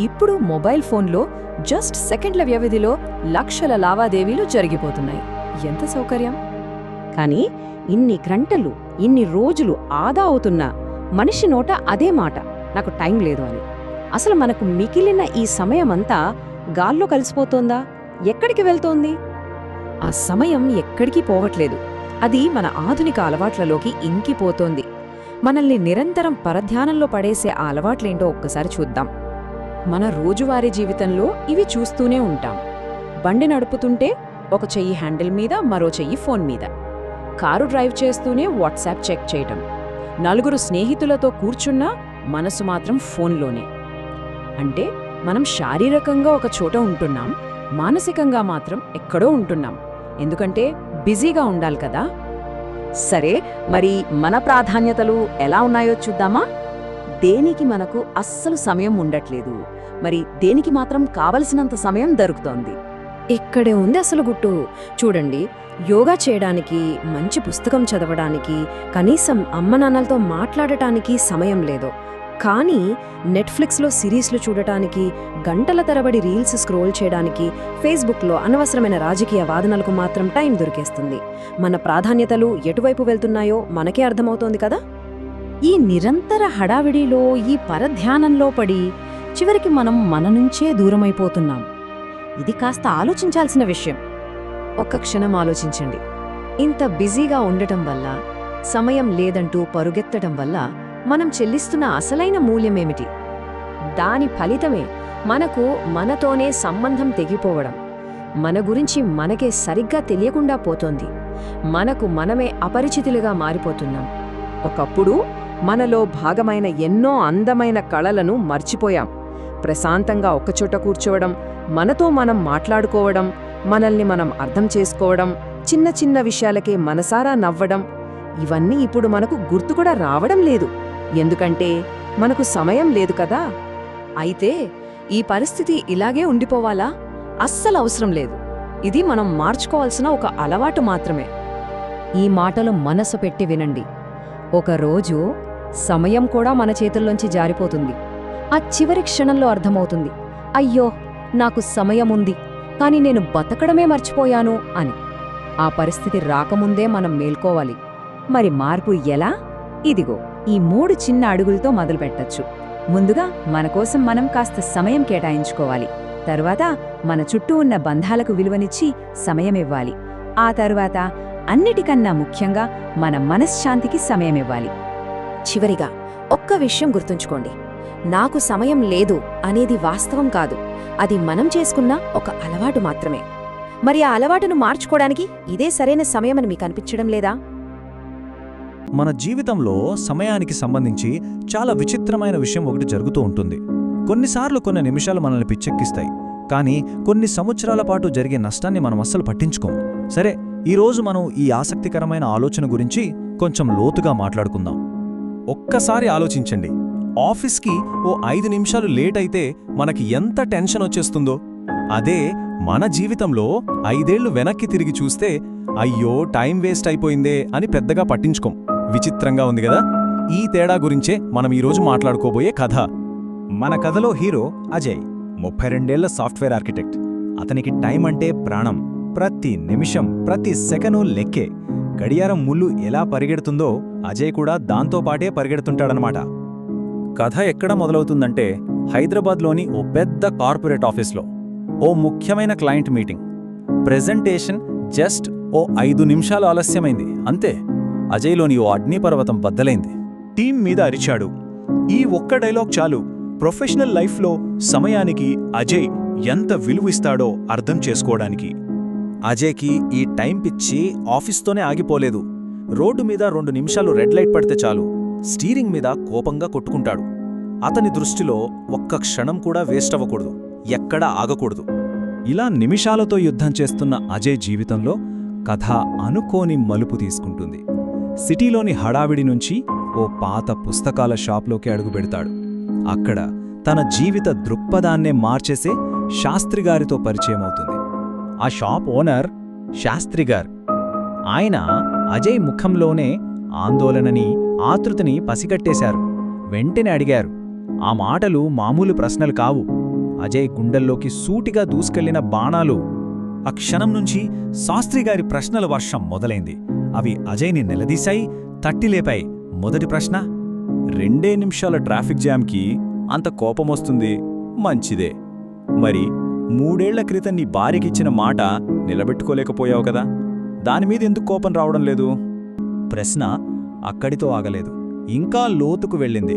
ఇప్పుడు మొబైల్ ఫోన్లో జస్ట్ సెకండ్ల వ్యవధిలో లక్షల లావాదేవీలు జరిగిపోతున్నాయి. ఎంత సౌకర్యం! కానీ ఇన్ని గంటలు, ఇన్ని రోజులు ఆదా అవుతున్నా మనిషి నోట అదే మాట, నాకు టైం లేదు అని. అసలు మనకు మిగిలిన ఈ సమయమంతా గాల్లో కలిసిపోతోందా? ఎక్కడికి వెళ్తోంది? ఆ సమయం ఎక్కడికి పోవట్లేదు. అది మన ఆధునిక అలవాట్లలోకి ఇంకిపోతోంది. మనల్ని నిరంతరం పరధ్యానంలో పడేసే ఆ అలవాట్లేంటో ఒక్కసారి చూద్దాం. మన రోజువారీ జీవితంలో ఇవి చూస్తూనే ఉంటాం. బండి నడుపుతుంటే ఒక చెయ్యి హ్యాండిల్ మీద, మరో చెయ్యి ఫోన్ మీద. కారు డ్రైవ్ చేస్తూనే వాట్సాప్ చెక్ చేయటం. నలుగురు స్నేహితులతో కూర్చున్నా మనసు మాత్రం ఫోన్లోనే. అంటే మనం శారీరకంగా ఒక చోట ఉంటున్నాం, మానసికంగా మాత్రం ఎక్కడో ఉంటున్నాం. ఎందుకంటే బిజీగా ఉండాలి కదా. సరే, మరి మన ప్రాధాన్యతలు ఎలా ఉన్నాయో చూద్దామా? దేనికి మనకు అస్సలు సమయం ఉండట్లేదు, మరి దేనికి మాత్రం కావలసినంత సమయం దొరుకుతోంది? ఇక్కడే ఉంది అసలు గుట్టు. చూడండి, యోగా చేయడానికి, మంచి పుస్తకం చదవడానికి, కనీసం అమ్మనాన్నలతో మాట్లాడటానికి సమయం లేదు. కానీ నెట్ఫ్లిక్స్లో సిరీస్లు చూడటానికి, గంటల తరబడి రీల్స్ స్క్రోల్ చేయడానికి, ఫేస్బుక్లో అనవసరమైన రాజకీయ వాదనలకు మాత్రం టైం దొరికేస్తుంది. మన ప్రాధాన్యతలు ఎటువైపు వెళ్తున్నాయో మనకే అర్థమవుతోంది కదా. ఈ నిరంతర హడావిడిలో, ఈ పరధ్యానంలో పడి చివరికి మనం మన నుంచే దూరమైపోతున్నాం. ఇది కాస్త ఆలోచించాల్సిన విషయం. ఒక్క క్షణం ఆలోచించండి. ఇంత బిజీగా ఉండటం వల్ల, సమయం లేదంటూ పరుగెత్తడం వల్ల మనం చెల్లిస్తున్న అసలైన మూల్యమేమిటి? దాని ఫలితమే మనకు మనతోనే సంబంధం తెగిపోవడం, మన గురించి మనకే సరిగ్గా తెలియకుండా పోతోంది. మనకు మనమే అపరిచితులుగా మారిపోతున్నాం. ఒకప్పుడు మనలో భాగమైన ఎన్నో అందమైన కళలను మర్చిపోయాం. ప్రశాంతంగా ఒక్కచోట కూర్చోవడం, మనతో మనం మాట్లాడుకోవడం, మనల్ని మనం అర్థం చేసుకోవడం, చిన్న చిన్న విషయాలకే మనసారా నవ్వడం, ఇవన్నీ ఇప్పుడు మనకు గుర్తు కూడా రావడం లేదు. ఎందుకంటే మనకు సమయం లేదు కదా. అయితే ఈ పరిస్థితి ఇలాగే ఉండిపోవాలా? అస్సలు అవసరం లేదు. ఇది మనం మార్చుకోవాల్సిన ఒక అలవాటు మాత్రమే. ఈ మాటలు మనసు పెట్టి వినండి. ఒకరోజు సమయం కూడా మన చేతుల్లోంచి జారిపోతుంది. ఆ చివరి క్షణంలో అర్థమవుతుంది, అయ్యో నాకు సమయముంది, కాని నేను బతకడమే మర్చిపోయాను అని. ఆ పరిస్థితి రాకముందే మనం మేల్కోవాలి. మరి మార్పు ఎలా? ఇదిగో ఈ 3 చిన్న అడుగులతో మొదలుపెట్టచ్చు. ముందుగా మనకోసం మనం కాస్త సమయం కేటాయించుకోవాలి. తరువాత మన చుట్టూ ఉన్న బంధాలకు విలువనిచ్చి సమయమివ్వాలి. ఆ తరువాత అన్నిటికన్నా ముఖ్యంగా మన మనశ్శాంతికి సమయమివ్వాలి. చివరిగా ఒక్క విషయం గుర్తుంచుకోండి, నాకు సమయం లేదు అనేది వాస్తవం కాదు. అది మనం చేసుకున్న ఒక అలవాటు మాత్రమే. మరి ఆ అలవాటును మార్చుకోవడానికి ఇదే సరైన సమయమని మీకు అనిపించడం లేదా? మన జీవితంలో సమయానికి సంబంధించి చాలా విచిత్రమైన విషయం ఒకటి జరుగుతూ ఉంటుంది. కొన్నిసార్లు కొన్ని నిమిషాలు మనల్ని పిచ్చెక్కిస్తాయి, కానీ కొన్ని సంవత్సరాల పాటు జరిగే నష్టాన్ని మనం అస్సలు పట్టించుకోం. సరే, ఈరోజు మనం ఈ ఆసక్తికరమైన ఆలోచన గురించి కొంచెం లోతుగా మాట్లాడుకుందాం. ఒక్కసారి ఆలోచించండి, ఆఫీస్కి ఓ 5 నిమిషాలు లేట్ అయితే మనకి ఎంత టెన్షన్ వచ్చేస్తుందో. అదే మన జీవితంలో 5 ఏళ్లు వెనక్కి తిరిగి చూస్తే అయ్యో టైం వేస్ట్ అయిపోయిందే అని పెద్దగా పట్టించుకోం. విచిత్రంగా ఉంది కదా? ఈ తేడా గురించే మనం ఈరోజు మాట్లాడుకోబోయే కథ. మన కథలో హీరో అజయ్ 32 ఏళ్ల సాఫ్ట్వేర్ ఆర్కిటెక్ట్. అతనికి టైం అంటే ప్రాణం. ప్రతి నిమిషం, ప్రతి సెకను లెక్కే. గడియారం ముళ్ళు ఎలా పరిగెడుతుందో అజయ్ కూడా దాంతోపాటే పరిగెడుతుంటాడనమాట. కథ ఎక్కడ మొదలవుతుందంటే హైదరాబాద్లోని ఓ పెద్ద కార్పొరేట్ ఆఫీస్లో ఓ ముఖ్యమైన క్లయింట్ మీటింగ్. ప్రెజెంటేషన్ జస్ట్ ఓ 5 నిమిషాలు ఆలస్యమైంది అంతే. అజయ్లోని ఓ అగ్నిపర్వతం బద్దలైంది. టీం మీద అరిచాడు. ఈ ఒక్క డైలాగ్ చాలు ప్రొఫెషనల్ లైఫ్లో సమయానికి అజయ్ ఎంత విలువిస్తాడో అర్థం చేసుకోవడానికి. అజయ్కి ఈ టైం పిచ్చి ఆఫీస్తోనే ఆగిపోలేదు. రోడ్డు మీద 2 నిమిషాలు రెడ్ లైట్ పడితే చాలు స్టీరింగ్ మీద కోపంగా కొట్టుకుంటాడు. అతని దృష్టిలో ఒక్క క్షణం కూడా వేస్ట్ అవ్వకూడదు, ఎక్కడా ఆగకూడదు. ఇలా నిమిషాలతో యుద్ధం చేస్తున్న అజయ్ జీవితంలో కథ అనుకోని మలుపు తీసుకుంటుంది. సిటీలోని హడావిడి నుంచి ఓ పాత పుస్తకాల షాప్లోకి అడుగుపెడతాడు. అక్కడ తన జీవిత దృక్పథాన్నే మార్చేసే శాస్త్రిగారితో పరిచయమవుతుంది. ఆ షాప్ ఓనర్ శాస్త్రిగారు. ఆయన అజయ్ ముఖంలోనే ఆందోళనని, ఆతృతని పసిగట్టేశారు. వెంటనే అడిగారు. ఆ మాటలు మామూలు ప్రశ్నలు కావు, అజయ్ గుండెల్లోకి సూటిగా దూసుకెళ్లిన బాణాలు. ఆ క్షణం నుంచి శాస్త్రిగారి ప్రశ్నల వర్షం మొదలైంది. అవి అజయ్ని నిలదీశాయి, తట్టిలేపాయి. మొదటి ప్రశ్న, 2 నిమిషాల ట్రాఫిక్ జామ్కి అంత కోపమొస్తుంది, మంచిదే. మరి 3 ఏళ్ల క్రితం నీ భార్యకిచ్చిన మాట నిలబెట్టుకోలేకపోయావు కదా, దానిమీద ఎందుకు కోపం రావడం లేదు? ప్రశ్న అక్కడితో ఆగలేదు, ఇంకా లోతుకు వెళ్ళింది.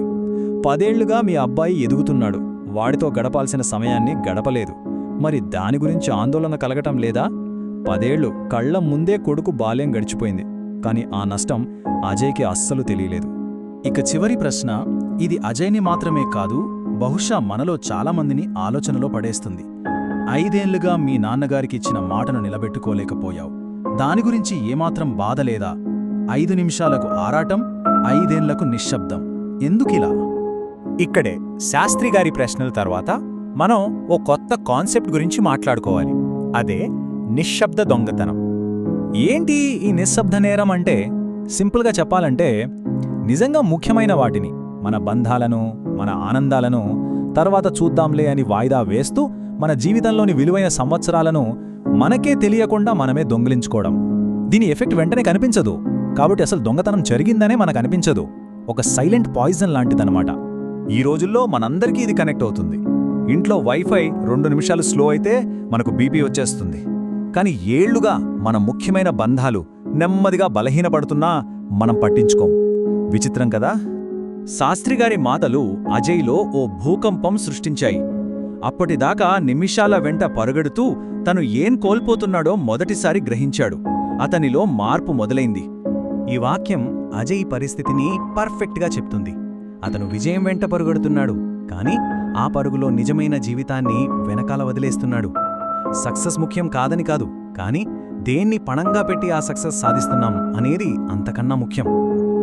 10 ఏళ్లుగా మీ అబ్బాయి ఎదుగుతున్నాడు, వాడితో గడపాల్సిన సమయాన్ని గడపలేదు, మరి దాని గురించి ఆందోళన కలగటం లేదా? 10 ఏళ్లు కళ్ల ముందే కొడుకు బాల్యం గడిచిపోయింది, కాని ఆ నష్టం అజయ్కి అస్సలు తెలియలేదు. ఇక చివరి ప్రశ్న, ఇది అజయ్ని మాత్రమే కాదు, బహుశా మనలో చాలామందిని ఆలోచనలో పడేస్తుంది. 5 ఏళ్లుగా మీ నాన్నగారికిచ్చిన మాటను నిలబెట్టుకోలేకపోయావు, దాని గురించి ఏమాత్రం బాధ లేదా? 5 నిమిషాలకు ఆరాటం, 5 ఏళ్లకు నిశ్శబ్దం. ఎందుకిలా? ఇక్కడే శాస్త్రిగారి ప్రశ్నల తర్వాత మనం ఓ కొత్త కాన్సెప్ట్ గురించి మాట్లాడుకోవాలి. అదే నిశ్శబ్ద దొంగతనం. ఏంటి ఈ నిశ్శబ్ద నేరం అంటే? సింపుల్గా చెప్పాలంటే, నిజంగా ముఖ్యమైన వాటిని, మన బంధాలను, మన ఆనందాలను తర్వాత చూద్దాంలే అని వాయిదా వేస్తూ మన జీవితంలోని విలువైన సంవత్సరాలను మనకే తెలియకుండా మనమే దొంగిలించుకోవడం. దీని ఎఫెక్ట్ వెంటనే కనిపించదు, కాబట్టి అసలు దొంగతనం జరిగిందనే మనకు అనిపించదు. ఒక సైలెంట్ పాయిజన్ లాంటిదన్నమాట. ఈ రోజుల్లో మనందరికీ ఇది కనెక్ట్ అవుతుంది. ఇంట్లో వైఫై 2 నిమిషాలు స్లో అయితే మనకు బీపీ వచ్చేస్తుంది. కాని ఏళ్లుగా మన ముఖ్యమైన బంధాలు నెమ్మదిగా బలహీనపడుతున్నా మనం పట్టించుకోం. విచిత్రం కదా? శాస్త్రిగారి మాటలు అజయ్లో ఓ భూకంపం సృష్టించాయి. అప్పటిదాకా నిమిషాల వెంట పరుగెడుతూ తను ఏం కోల్పోతున్నాడో మొదటిసారి గ్రహించాడు. అతనిలో మార్పు మొదలైంది. ఈ వాక్యం అజయ్ పరిస్థితిని పర్ఫెక్ట్గా చెప్తుంది. అతను విజయం వెంట పరుగెడుతున్నాడు, కాని ఆ పరుగులో నిజమైన జీవితాన్ని వెనకాల వదిలేస్తున్నాడు. సక్సెస్ ముఖ్యం కాదని కాదు, కాని దేన్ని పణంగా పెట్టి ఆ సక్సెస్ సాధిస్తున్నాం అనేది అంతకన్నా ముఖ్యం.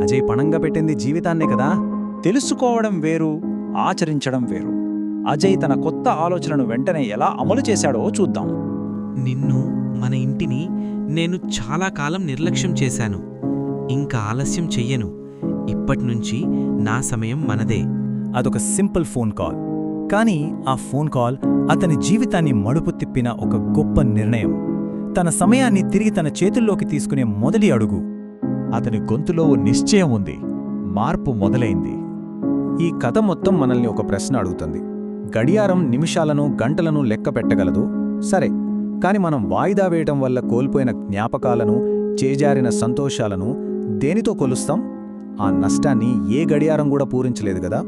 అజయ్ పణంగా పెట్టింది జీవితాన్నే కదా. తెలుసుకోవడం వేరు, ఆచరించడం వేరు. అజయ్ తన కొత్త ఆలోచనను వెంటనే ఎలా అమలు చేశాడో చూద్దాం. నిన్ను, మన ఇంటిని నేను చాలా కాలం నిర్లక్ష్యం చేశాను. ఇంకా ఆలస్యం చెయ్యను. ఇప్పటినుంచి నా సమయం మనదే. అదొక సింపుల్ ఫోన్ కాల్, కానీ ఆ ఫోన్ కాల్ అతని జీవితాన్ని మడుపు తిప్పిన ఒక గొప్ప నిర్ణయం. తన సమయాన్ని తిరిగి తన చేతుల్లోకి తీసుకునే మొదటి అడుగు. అతని గొంతులో ఓ నిశ్చయం ఉంది. మార్పు మొదలైంది. ఈ కథ మొత్తం మనల్ని ఒక ప్రశ్న అడుగుతుంది. గడియారం నిమిషాలను గంటలను లెక్క పెట్టగలదు, సరే, కాని మనం వాయిదా వేయటం వల్ల కోల్పోయిన జ్ఞాపకాలను, చేజారిన సంతోషాలను దేనితో కొలుస్తాం? ఆ నష్టాన్ని ఏ గడియారం కూడా పూరించలేదు గదా.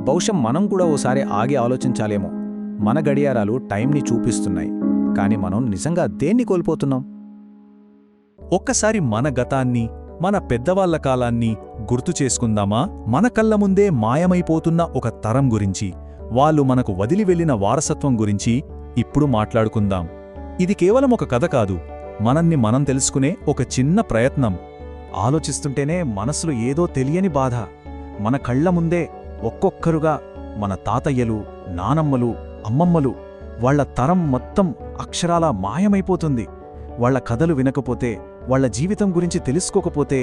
బహుశా మనం కూడా ఓసారి ఆగి ఆలోచించాలేమో. మన గడియారాలు టైంని చూపిస్తున్నాయి, కాని మనం నిజంగా దేన్ని కోల్పోతున్నాం? ఒక్కసారి మన గతాన్ని, మన పెద్దవాళ్ల కాలాన్ని గుర్తు చేసుకుందామా? మన కళ్ళ ముందే మాయమైపోతున్న ఒక తరం గురించి, వాళ్ళు మనకు వదిలి వెళ్లిన వారసత్వం గురించి ఇప్పుడు మాట్లాడుకుందాం. ఇది కేవలం ఒక కథ కాదు, మనల్ని మనం తెలుసుకునే ఒక చిన్న ప్రయత్నం. ఆలోచిస్తుంటేనే మనసులో ఏదో తెలియని బాధ. మన కళ్ల ముందే ఒక్కొక్కరుగా మన తాతయ్యలు, నానమ్మలు, అమ్మమ్మలు, వాళ్ల తరం మొత్తం అక్షరాల మాయమైపోతుంది. వాళ్ల కథలు వినకపోతే, వాళ్ల జీవితం గురించి తెలుసుకోకపోతే,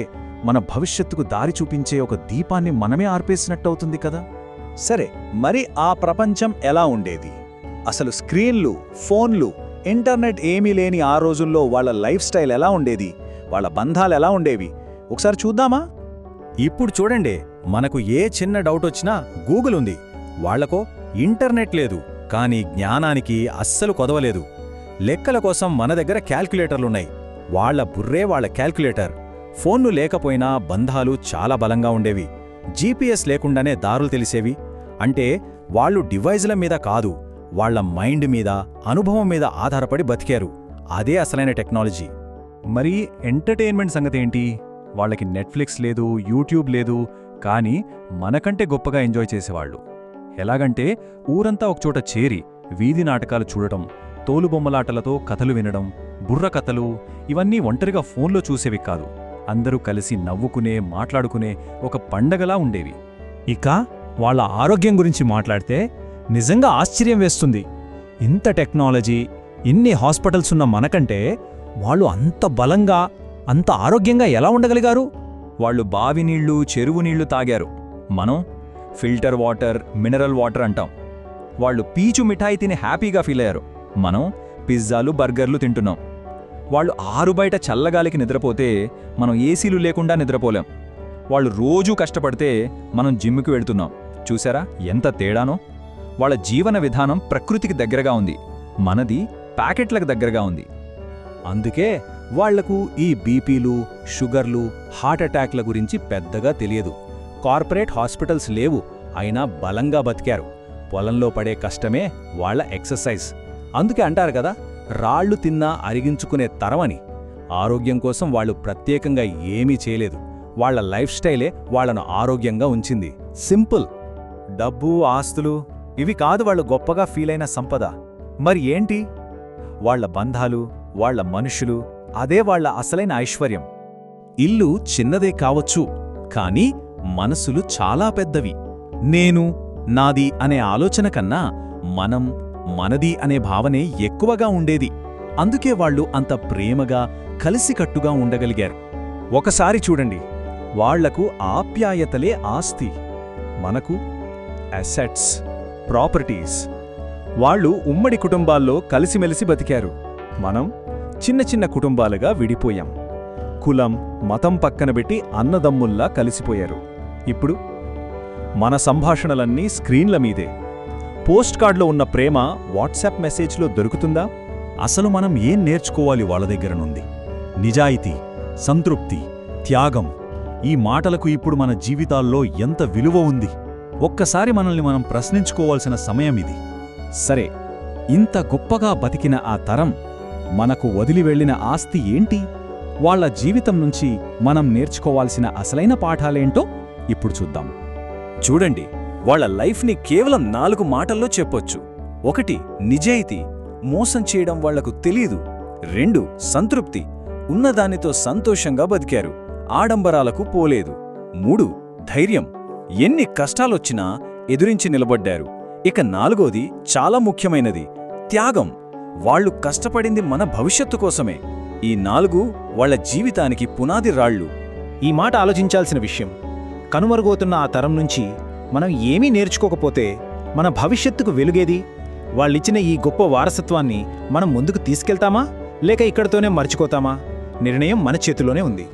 మన భవిష్యత్తుకు దారి చూపించే ఒక దీపాన్ని మనమే ఆర్పేసినట్టవుతుంది కదా. సరే, మరి ఆ ప్రపంచం ఎలా ఉండేది? అసలు స్క్రీన్లు, ఫోన్లు, ఇంటర్నెట్ ఏమీ లేని ఆ రోజుల్లో వాళ్ళ లైఫ్ స్టైల్ ఎలా ఉండేది? వాళ్ళ బంధాలెలా ఉండేవి? ఒకసారి చూద్దామా? ఇప్పుడు చూడండి, మనకు ఏ చిన్న డౌటొచ్చినా గూగుల్ ఉంది. వాళ్లకో ఇంటర్నెట్ లేదు, కానీ జ్ఞానానికి అస్సలు కొదవలేదు. లెక్కల కోసం మన దగ్గర క్యాల్కులేటర్లున్నాయి. వాళ్ల బుర్రే వాళ్ల క్యాల్కులేటర్. ఫోన్లు లేకపోయినా బంధాలు చాలా బలంగా ఉండేవి. జీపీఎస్ లేకుండానే దారులు తెలిసేవి. అంటే వాళ్ళు డివైజుల మీద కాదు, వాళ్ల మైండ్ మీద, అనుభవం మీద ఆధారపడి బతికారు. అదే అసలైన టెక్నాలజీ. మరి ఎంటర్టైన్మెంట్ సంగతేంటి? వాళ్ళకి నెట్ఫ్లిక్స్ లేదు, యూట్యూబ్ లేదు, కానీ మనకంటే గొప్పగా ఎంజాయ్ చేసేవాళ్ళు. ఎలాగంటే ఊరంతా ఒకచోట చేరి వీధి నాటకాలు చూడటం, తోలుబొమ్మలాటలతో కథలు వినడం, బుర్ర కథలు, ఇవన్నీ ఒంటరిగా ఫోన్లో చూసేవి కాదు. అందరూ కలిసి నవ్వుకునే, మాట్లాడుకునే ఒక పండగలా ఉండేవి. ఇక వాళ్ళ ఆరోగ్యం గురించి మాట్లాడితే నిజంగా ఆశ్చర్యం వేస్తుంది. ఇంత టెక్నాలజీ, ఇన్ని హాస్పిటల్స్ ఉన్న మనకంటే వాళ్ళు అంత బలంగా, అంత ఆరోగ్యంగా ఎలా ఉండగలిగారు? వాళ్ళు బావి నీళ్లు, చెరువు నీళ్లు తాగారు. మనం ఫిల్టర్ వాటర్, మినరల్ వాటర్ అంటాం. వాళ్ళు పీచు మిఠాయి తిని హ్యాపీగా ఫీల్ అయ్యారు. మనం పిజ్జాలు, బర్గర్లు తింటున్నాం. వాళ్ళు ఆరుబయట చల్లగాలికి నిద్రపోతే మనం ఏసీలు లేకుండా నిద్రపోలేం. వాళ్ళు రోజూ కష్టపడితే మనం జిమ్కి వెళ్తున్నాం. చూసారా ఎంత తేడానో? వాళ్ళ జీవన విధానం ప్రకృతికి దగ్గరగా ఉంది, మనది ప్యాకెట్లకు దగ్గరగా ఉంది. అందుకే వాళ్లకు ఈ బీపీలు, షుగర్లు, హార్ట్ అటాక్ల గురించి పెద్దగా తెలియదు. కార్పొరేట్ హాస్పిటల్స్ లేవు, అయినా బలంగా బతికారు. పొలంలో పడే కష్టమే వాళ్ల ఎక్సర్సైజ్. అందుకే అంటారు కదా, రాళ్లు తిన్నా అరిగించుకునే తరమని. ఆరోగ్యం కోసం వాళ్ళు ప్రత్యేకంగా ఏమీ చేయలేదు. వాళ్ల లైఫ్ స్టైలే వాళ్లను ఆరోగ్యంగా ఉంచింది. సింపుల్. డబ్బు, ఆస్తులు ఇవి కాదు వాళ్ళు గొప్పగా ఫీలైన సంపద. మరి ఏంటి? వాళ్ల బంధాలు, వాళ్ల మనుషులు, అదే వాళ్ల అసలైన ఐశ్వర్యం. ఇల్లు చిన్నదే కావచ్చు, కానీ మనసులు చాలా పెద్దవి. నేను, నాది అనే ఆలోచన కన్నా మనం, మనది అనే భావనే ఎక్కువగా ఉండేది. అందుకే వాళ్ళు అంత ప్రేమగా, కలిసికట్టుగా ఉండగలిగారు. ఒకసారి చూడండి, వాళ్లకు ఆప్యాయతలే ఆస్తి, మనకు అసెట్స్, ప్రాపర్టీస్. వాళ్ళు ఉమ్మడి కుటుంబాల్లో కలిసిమెలిసి బతికారు. మనం చిన్న చిన్న కుటుంబాలుగా విడిపోయాం. కులం, మతం పక్కనబెట్టి అన్నదమ్ముల్లా కలిసిపోయారు. ఇప్పుడు మన సంభాషణలన్నీ స్క్రీన్ల మీదే. పోస్ట్ కార్డులో ఉన్న ప్రేమ వాట్సాప్ మెసేజ్లో దొరుకుతుందా? అసలు మనం ఏం నేర్చుకోవాలి వాళ్ళ దగ్గర నుండి? నిజాయితీ, సంతృప్తి, త్యాగం. ఈ మాటలకు ఇప్పుడు మన జీవితాల్లో ఎంత విలువ ఉంది? ఒక్కసారి మనల్ని మనం ప్రశ్నించుకోవాల్సిన సమయం ఇది. సరే, ఇంత గొప్పగా బతికిన ఆ తరం మనకు వదిలి వెళ్లిన ఆస్తి ఏంటి? వాళ్ల జీవితం నుంచి మనం నేర్చుకోవాల్సిన అసలైన పాఠాలేంటో ఇప్పుడు చూద్దాం. చూడండి, వాళ్ల లైఫ్ని కేవలం 4 మాటల్లో చెప్పొచ్చు. 1 నిజాయితీ, మోసం చేయడం వాళ్లకు తెలీదు. 2 సంతృప్తి, ఉన్నదానితో సంతోషంగా బతికారు, ఆడంబరాలకు పోలేదు. 3 ధైర్యం, ఎన్ని కష్టాలొచ్చినా ఎదురించి నిలబడ్డారు. ఇక 4ది చాలా ముఖ్యమైనది, త్యాగం. వాళ్లు కష్టపడింది మన భవిష్యత్తు కోసమే. ఈ 4 వాళ్ల జీవితానికి పునాది రాళ్ళు. ఈ మాట ఆలోచించాల్సిన విషయం. కనుమరుగవుతున్న ఆ తరం నుంచి మనం ఏమీ నేర్చుకోకపోతే మన భవిష్యత్తుకు వెలుగేది? వాళ్ళిచ్చిన ఈ గొప్ప వారసత్వాన్ని మనం ముందుకు తీసుకెళ్తామా? లేక ఇక్కడితోనే మర్చిపోతామా? నిర్ణయం మన చేతిలోనే ఉంది.